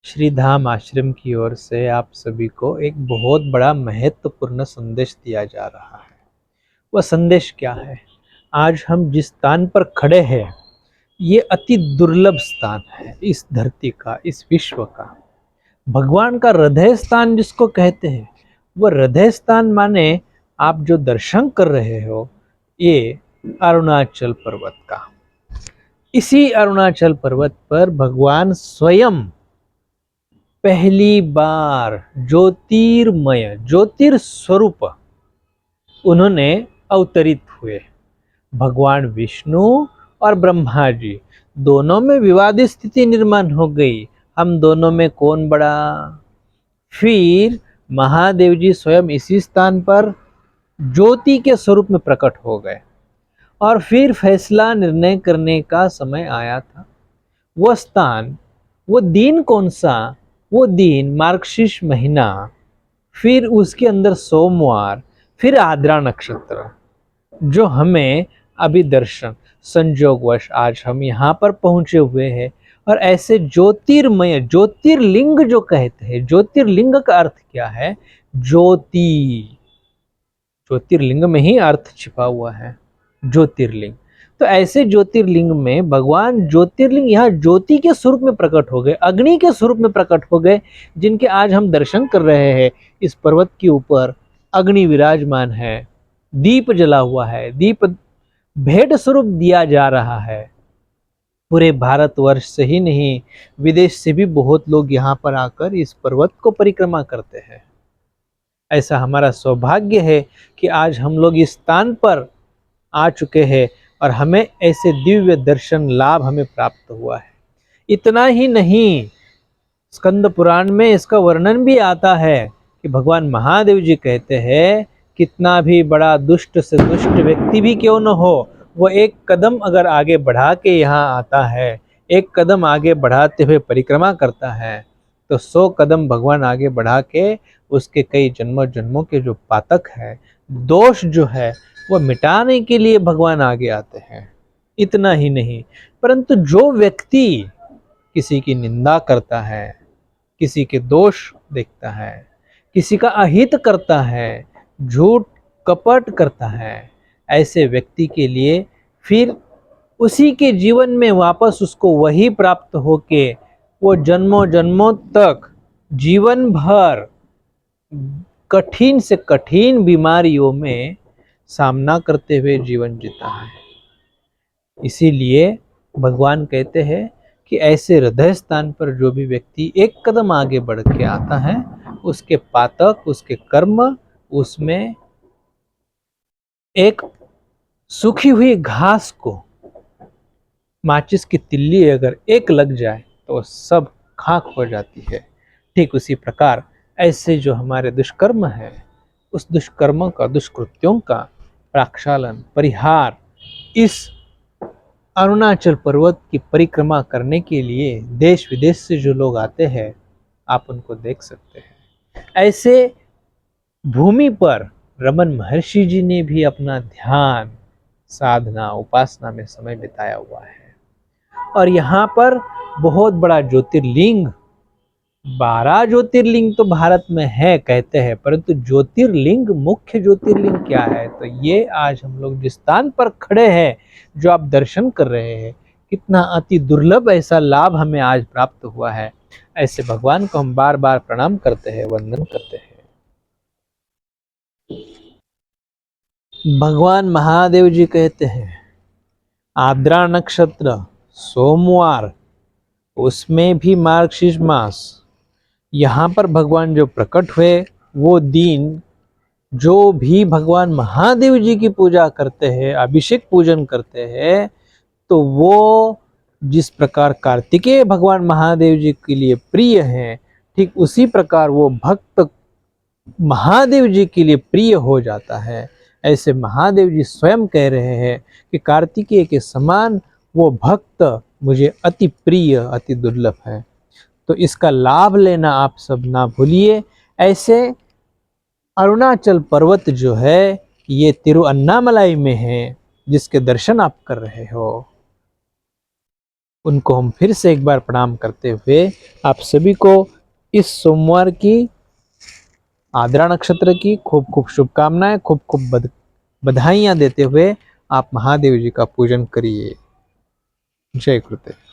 श्रीधाम आश्रम की ओर से आप सभी को एक बहुत बड़ा महत्वपूर्ण संदेश दिया जा रहा है। वह संदेश क्या है? आज हम जिस स्थान पर खड़े हैं, ये अति दुर्लभ स्थान है इस धरती का, इस विश्व का। भगवान का हृदय स्थान जिसको कहते हैं, वह हृदय स्थान माने आप जो दर्शन कर रहे हो, ये अरुणाचल पर्वत का। इसी अरुणाचल पर्वत पर भगवान स्वयं पहली बार ज्योतिर्मय ज्योतिर्स्वरूप उन्होंने अवतरित हुए। भगवान विष्णु और ब्रह्मा जी दोनों में विवादित स्थिति निर्माण हो गई। हम दोनों में कौन बड़ा? फिर महादेव जी स्वयं इसी स्थान पर ज्योति के स्वरूप में प्रकट हो गए और फिर फैसला निर्णय करने का समय आया था। वो स्थान, वो दिन कौन सा? वो दिन मार्गशीर्ष महीना, फिर उसके अंदर सोमवार, फिर आद्रा नक्षत्र, जो हमें अभी दर्शन संयोगवश आज हम यहाँ पर पहुंचे हुए हैं। और ऐसे ज्योतिर्मय ज्योतिर्लिंग जो कहते हैं, ज्योतिर्लिंग का अर्थ क्या है? ज्योति। ज्योतिर्लिंग में ही अर्थ छिपा हुआ है, ज्योतिर्लिंग। तो ऐसे ज्योतिर्लिंग में भगवान ज्योतिर्लिंग यहाँ ज्योति के स्वरूप में प्रकट हो गए, अग्नि के स्वरूप में प्रकट हो गए, जिनके आज हम दर्शन कर रहे हैं। इस पर्वत के ऊपर अग्नि विराजमान है, दीप जला हुआ है, दीप भेंट स्वरूप दिया जा रहा है। पूरे भारतवर्ष से ही नहीं, विदेश से भी बहुत लोग यहाँ पर आकर इस पर्वत को परिक्रमा करते हैं। ऐसा हमारा सौभाग्य है कि आज हम लोग इस स्थान पर आ चुके हैं और हमें ऐसे दिव्य दर्शन लाभ हमें प्राप्त हुआ है। इतना ही नहीं, स्कंद पुराण में इसका वर्णन भी आता है कि भगवान महादेव जी कहते हैं, कितना भी बड़ा दुष्ट से दुष्ट व्यक्ति भी क्यों न हो, वो एक कदम अगर आगे बढ़ा के यहाँ आता है, एक कदम आगे बढ़ाते हुए परिक्रमा करता है, तो 100 कदम भगवान आगे बढ़ा के उसके कई जन्मों जन्मों के जो पातक है, दोष जो है, वो मिटाने के लिए भगवान आगे आते हैं। इतना ही नहीं, परंतु जो व्यक्ति किसी की निंदा करता है, किसी के दोष देखता है, किसी का अहित करता है, झूठ कपट करता है, ऐसे व्यक्ति के लिए फिर उसी के जीवन में वापस उसको वही प्राप्त होके वो जन्मों जन्मों तक जीवन भर कठिन से कठिन बीमारियों में सामना करते हुए जीवन जीता है। इसीलिए भगवान कहते हैं कि ऐसे हृदय स्थान पर जो भी व्यक्ति एक कदम आगे बढ़ के आता है, उसके पातक, उसके कर्म, उसमें एक सूखी हुई घास को माचिस की तिल्ली अगर एक लग जाए तो सब खाक हो जाती है। ठीक उसी प्रकार ऐसे जो हमारे दुष्कर्म है, उस दुष्कर्मों का, दुष्कृत्यों का प्रक्षालन, परिहार इस अरुणाचल पर्वत की परिक्रमा करने के लिए देश विदेश से जो लोग आते हैं, आप उनको देख सकते हैं। ऐसे भूमि पर रमन महर्षि जी ने भी अपना ध्यान, साधना, उपासना में समय बिताया हुआ है। और यहाँ पर बहुत बड़ा ज्योतिर्लिंग, 12 ज्योतिर्लिंग तो भारत में है कहते हैं, परंतु ज्योतिर्लिंग, मुख्य ज्योतिर्लिंग क्या है? तो ये आज हम लोग जिस स्थान पर खड़े हैं, जो आप दर्शन कर रहे हैं, कितना अति दुर्लभ ऐसा लाभ हमें आज प्राप्त हुआ है। ऐसे भगवान को हम बार बार प्रणाम करते हैं, वंदन करते हैं। भगवान महादेव जी कहते हैं, आद्रा नक्षत्र, सोमवार, उसमें भी मार्गशीर्ष मास, यहाँ पर भगवान जो प्रकट हुए, वो दिन जो भी भगवान महादेव जी की पूजा करते हैं, अभिषेक पूजन करते हैं, तो वो जिस प्रकार कार्तिकेय भगवान महादेव जी के लिए प्रिय हैं, ठीक उसी प्रकार वो भक्त महादेव जी के लिए प्रिय हो जाता है। ऐसे महादेव जी स्वयं कह रहे हैं कि कार्तिकेय के समान वो भक्त मुझे अति प्रिय, अति दुर्लभ है। तो इसका लाभ लेना आप सब ना भूलिए। ऐसे अरुणाचल पर्वत जो है, ये तिरुअन्नामलाई में है, जिसके दर्शन आप कर रहे हो। उनको हम फिर से एक बार प्रणाम करते हुए आप सभी को इस सोमवार की आद्रा नक्षत्र की खूब खूब शुभकामनाएं, खूब खूब बधाइयां देते हुए आप महादेव जी का पूजन करिए। जय गुरुदेव।